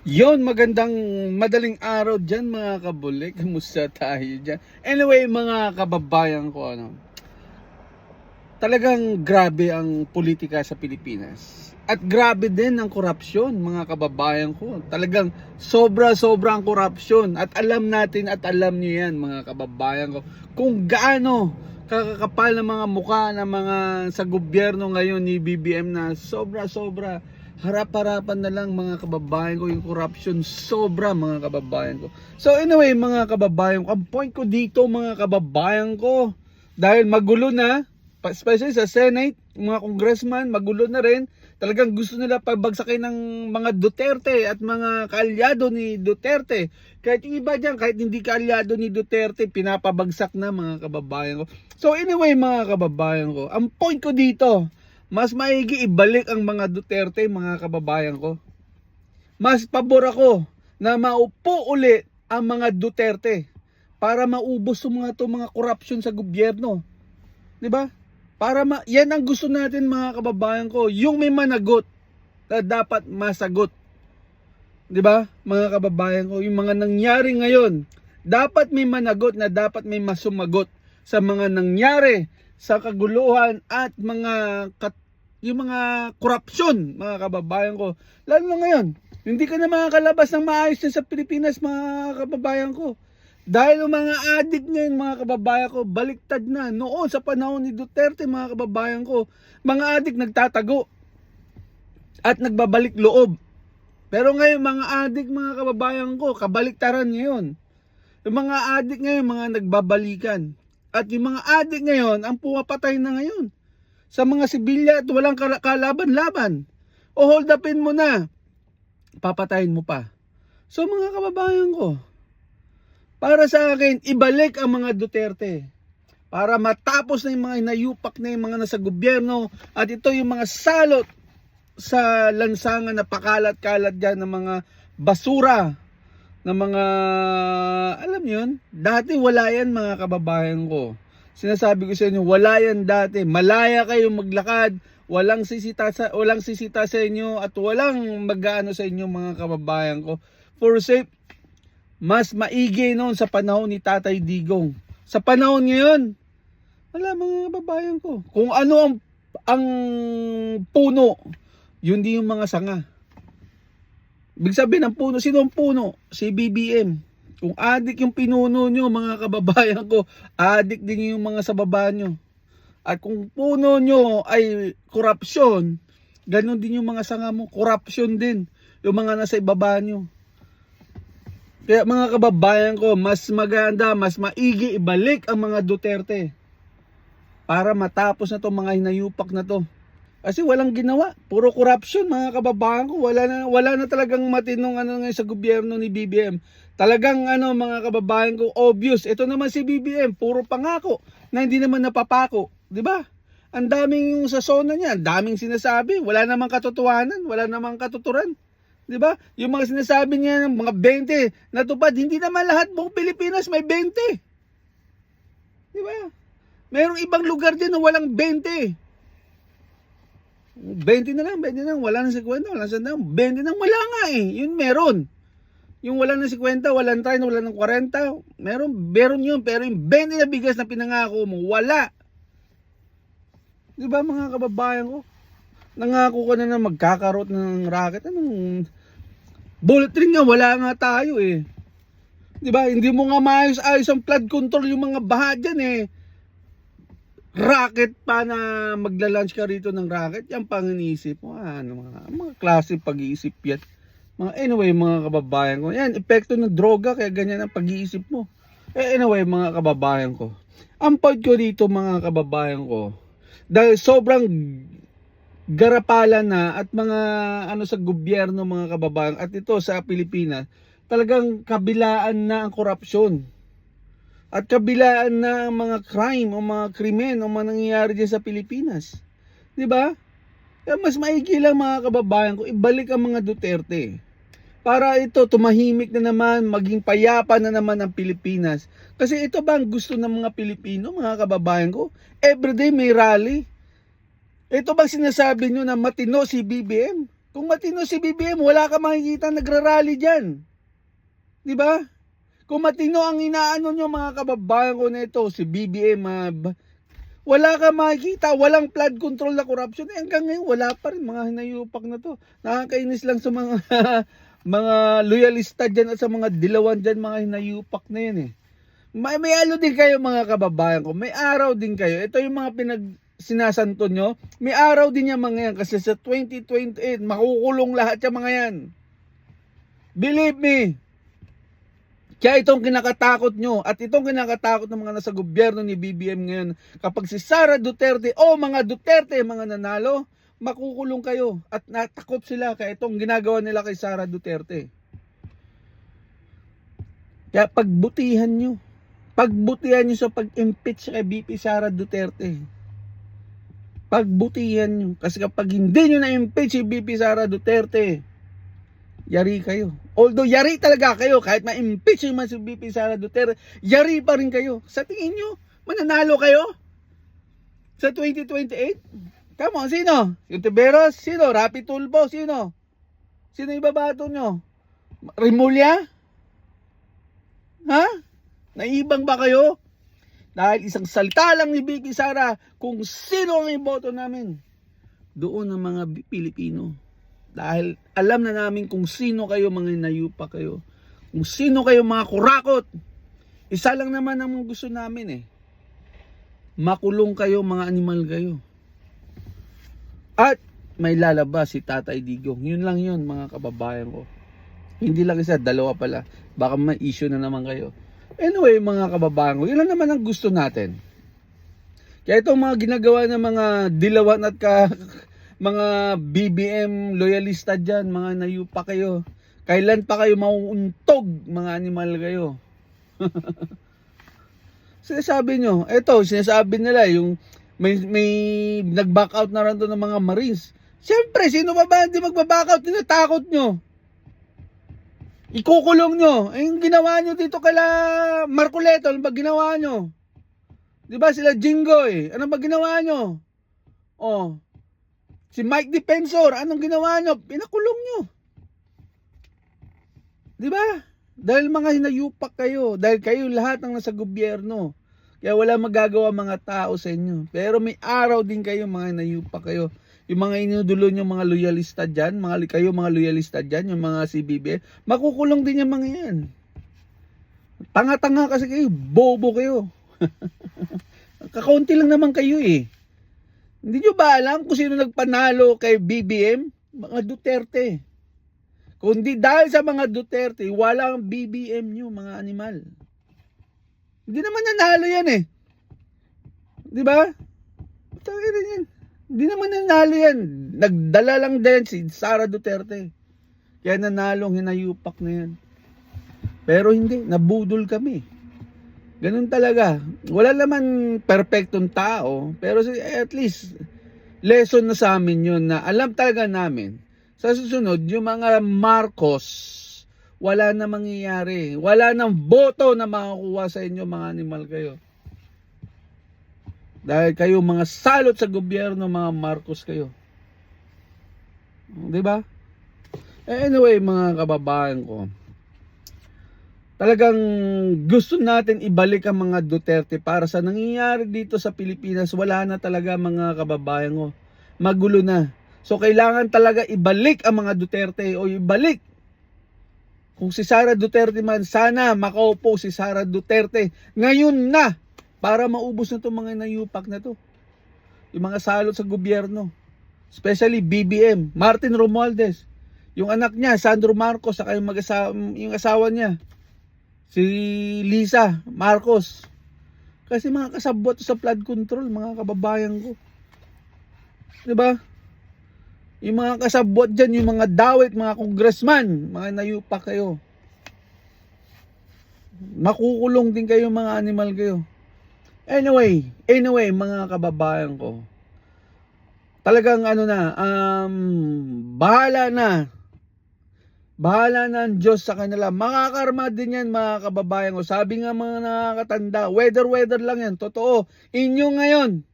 Yon, magandang madaling araw dyan mga kabulik. Kamusta tayo dyan? Anyway, mga kababayan ko, talagang grabe ang politika sa Pilipinas. At grabe din ang korupsyon, mga kababayan ko. Talagang sobra-sobra ang korupsyon. At alam natin at alam niyo yan, mga kababayan ko, kung gaano kakakapal ng mga mukha ng mga sa gobyerno ngayon ni BBM na sobra-sobra harap-harapan na lang, mga kababayan ko, yung corruption sobra, mga kababayan ko. So anyway, mga kababayan ko, ang point ko dito, mga kababayan ko, dahil magulo na, especially sa Senate, mga congressman, magulo na rin. Talagang gusto nila pagbagsakin ng mga Duterte at mga kaalyado ni Duterte. Kahit yung iba dyan, kahit hindi kaalyado ni Duterte, pinapabagsak na, mga kababayan ko. So anyway, mga kababayan ko, ang point ko dito, mas maigi ibalik ang mga Duterte, mga kababayan ko. Mas pabor ako na maupo uli ang mga Duterte para maubos yung mga corruption sa gobyerno. 'Di ba? Yan ang gusto natin, mga kababayan ko, yung may managot na dapat masagot. 'Di ba? Mga kababayan ko, yung mga nangyari ngayon, dapat may managot na dapat may masumagot sa mga nangyari sa kaguluhan at yung mga korupsyon, mga kababayan ko. Lalo na ngayon, hindi ka na makakalabas ng maayos sa Pilipinas, mga kababayan ko. Dahil yung mga adik ngayon, mga kababayan ko, baliktad na. Noon sa panahon ni Duterte, mga kababayan ko, mga adik nagtatago at nagbabalik loob. Pero ngayon, mga adik, mga kababayan ko, kabaliktaran ngayon. Yung mga adik ngayon, mga nagbabalikan. At yung mga adik ngayon, ang pumapatay na ngayon sa mga sibilya at walang kalaban-laban. O hold upin mo na, papatayin mo pa. So mga kababayan ko, para sa akin, ibalik ang mga Duterte. Para matapos na yung mga inayupak na yung mga nasa gobyerno. At ito yung mga salot sa lansangan na pakalat-kalat dyan ng mga basura. Ng mga, alam yun, dati wala yan, mga kababayan ko. Sinasabi ko sa inyo, wala yan dati. Malaya kayong maglakad, walang sisita sa inyo at walang mag-aano sa inyo, mga kababayan ko. For safe, mas maigi noon sa panahon ni Tatay Digong. Sa panahon ngayon, wala, mga kababayan ko. Kung ano ang puno, yun din yung mga sanga. Ibig sabihin ng puno, sino ang puno? Si BBM. Kung adik yung pinuno nyo, mga kababayan ko, adik din yung mga sa baba nyo. At kung puno nyo ay korupsyon, ganun din yung mga sanga mo, korupsyon din yung mga nasa ibaba nyo. Kaya mga kababayan ko, mas maganda, mas maigi ibalik ang mga Duterte para matapos na to mga hinayupak na to. Kasi walang ginawa, puro corruption, mga kababayan ko. Wala na talagang matinong ngayon sa gobyerno ni BBM. Talagang mga kababayan ko, obvious. Ito naman si BBM, puro pangako na hindi naman napapako, 'di ba? Ang daming yung sa zona niya, ang daming sinasabi, wala namang katotohanan, wala namang katuturan. 'Di ba? Yung mga sinasabi niya ng mga 20 natupad, hindi naman lahat buong Pilipinas may 20. 'Di ba? Mayroong ibang lugar din na walang 20. 20 na lang, wala nang 50, wala nang 20 nang wala nga eh. Yun meron. Yung wala nang 50, wala nang 30, wala nang 40, meron yun. Pero yung 20 na bigas na pinangako mo, wala. Di ba, mga kababayan ko? Nangako ka na magkakaroon ng racket. Anong bullet ring nga, wala nga tayo eh. Di ba, hindi mo nga maayos-ayos ang flood control yung mga baha dyan eh. Racket pa na magla-launch ka rito ng racket, yan pang iniisip mo. Mga klase pag-iisip yan. Anyway, mga kababayan ko, yan, epekto ng droga, kaya ganyan ang pag-iisip mo. Anyway, mga kababayan ko, ang point ko dito, mga kababayan ko, dahil sobrang garapalan na at mga sa gobyerno, mga kababayan, at ito sa Pilipinas, talagang kabilaan na ang korupsyon. At kabilaan na ang mga crime o mga krimen o mga nangyayari dyan sa Pilipinas. 'Di ba? Kaya mas maigi lang, mga kababayan ko, ibalik ang mga Duterte. Para ito, tumahimik na naman, maging payapa na naman ang Pilipinas. Kasi ito ba ang gusto ng mga Pilipino, mga kababayan ko? Everyday may rally. Ito bang sinasabi nyo na matino si BBM? Kung matino si BBM, wala ka makikita nagrarally dyan. Di ba? Kung matino ang inaano nyo mga kababayan ko na ito, si BBM, wala ka makikita, walang flood control na corruption. Hanggang ngayon, wala pa rin mga hinayupak na to. Nakakainis lang sa mga mga loyalista dyan at sa mga dilawan dyan, mga hinayupak na yan eh. May ano din kayo mga kababayan ko, may araw din kayo. Ito yung mga sinasanto nyo, may araw din yung mga yan kasi sa 2028 makukulong lahat yung mga yan. Believe me. Kaya itong kinakatakot nyo at itong kinakatakot ng mga nasa gobyerno ni BBM ngayon, kapag si Sara Duterte o mga Duterte mga nanalo, makukulong kayo at natakot sila kaya itong ginagawa nila kay Sara Duterte. Kaya pagbutihan nyo sa pag-impeach kay BP Sara Duterte. Pagbutihan nyo. Kasi kapag hindi nyo na-impeach si BP Sara Duterte, yari kayo. Although yari talaga kayo, kahit ma-impeach yung si BP Sara Duterte, yari pa rin kayo. Sa tingin nyo, mananalo kayo? Sa 2028? Come on, sino? Yung Tiberos? Sino? Rapi Tulfo? Sino? Sino ibabato nyo? Rimulya? Ha? Naibang ba kayo? Dahil isang salita lang ni BP Sara kung sino ang iboto namin. Doon ang mga Pilipino. Dahil alam na namin kung sino kayo, mga inayupa kayo. Kung sino kayo mga kurakot. Isa lang naman ang gusto namin eh. Makulong kayo, mga animal kayo. At may lalabas si Tatay Digong. Yun lang yun mga kababayan ko. Hindi lang isa, dalawa pala. Baka may issue na naman kayo. Anyway mga kababayan ko, yun lang naman ang gusto natin. Kaya itong mga ginagawa ng mga dilawan at mga BBM loyalista dyan, mga nayupa kayo. Kailan pa kayo mauuntog, mga animal kayo? Sinasabi nyo, eto, sinasabi nila, yung may nag-back out na rin doon ng mga Marines. Siyempre, sino ba hindi mag-back out? Tinatakot nyo. Ikukulong nyo. Eh, yung ginawa nyo dito kala Marcoleto, ano ba ginawa nyo? Diba sila Jinggoy? Ano ba ginawa nyo? Oh. Si Mike Defensor, anong ginawa nyo? Pinakulong nyo. Diba? Dahil mga hinayupak kayo. Dahil kayo lahat ang nasa gobyerno. Kaya wala magagawa mga tao sa inyo. Pero may araw din kayo, mga hinayupak kayo. Yung mga inudulo nyo, mga loyalista dyan, mga loyalista dyan, yung mga CBB, makukulong din yung mga yan. Tanga-tanga kasi kayo, bobo kayo. Kakaunti lang naman kayo eh. Hindi nyo ba alam kung sino nagpanalo kay BBM? Mga Duterte. Kundi dahil sa mga Duterte, walang BBM nyo, mga animal. Hindi naman nanalo yan eh. Di ba? Tangin na yan. Hindi naman nanalo yan. Nagdala lang din si Sara Duterte. Kaya nanalong hinayupak na yan. Pero hindi, nabudol kami. Ganun talaga. Wala naman perfectong tao. Pero at least, lesson na sa amin yun na alam talaga namin. Sa susunod, yung mga Marcos, wala na mangyayari. Wala nang boto na makakuha sa inyo, mga animal kayo. Dahil kayo mga salot sa gobyerno, mga Marcos kayo. Di ba? Anyway, mga kababayan ko, talagang gusto natin ibalik ang mga Duterte para sa nangyayari dito sa Pilipinas. Wala na talaga mga kababayan ko. Magulo na. So kailangan talaga ibalik ang mga Duterte o ibalik. Kung si Sara Duterte man, sana makaupo si Sara Duterte ngayon na. Para maubos na itong mga nayupak na to. Yung mga salot sa gobyerno. Especially BBM, Martin Romualdez. Yung anak niya, Sandro Marcos, saka yung asawa niya, si Lisa Marcos. Kasi mga kasabot sa flood control, mga kababayan ko. Diba? Yung mga kasabot dyan, yung mga dawit, mga congressman, mga nayupak kayo. Makukulong din kayo, mga animal kayo. Anyway, mga kababayan ko, talagang bahala na ang Diyos sa kanila. Makakarma din yan, mga kababayan ko. Sabi nga mga nakakatanda, weather lang yan, totoo. Inyo ngayon,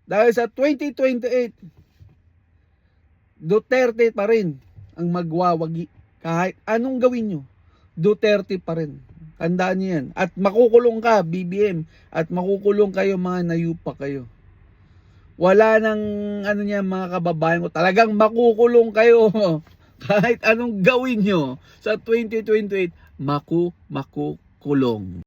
dahil sa 2028, Duterte pa rin ang magwawagi. Kahit anong gawin nyo, Duterte pa rin. Tandaan niyo yan. At makukulong ka, BBM. At makukulong kayo, mga nayupa kayo. Wala nang ano niya, mga kababayan ko. Talagang makukulong kayo. Kahit anong gawin nyo sa 2028, makukulong.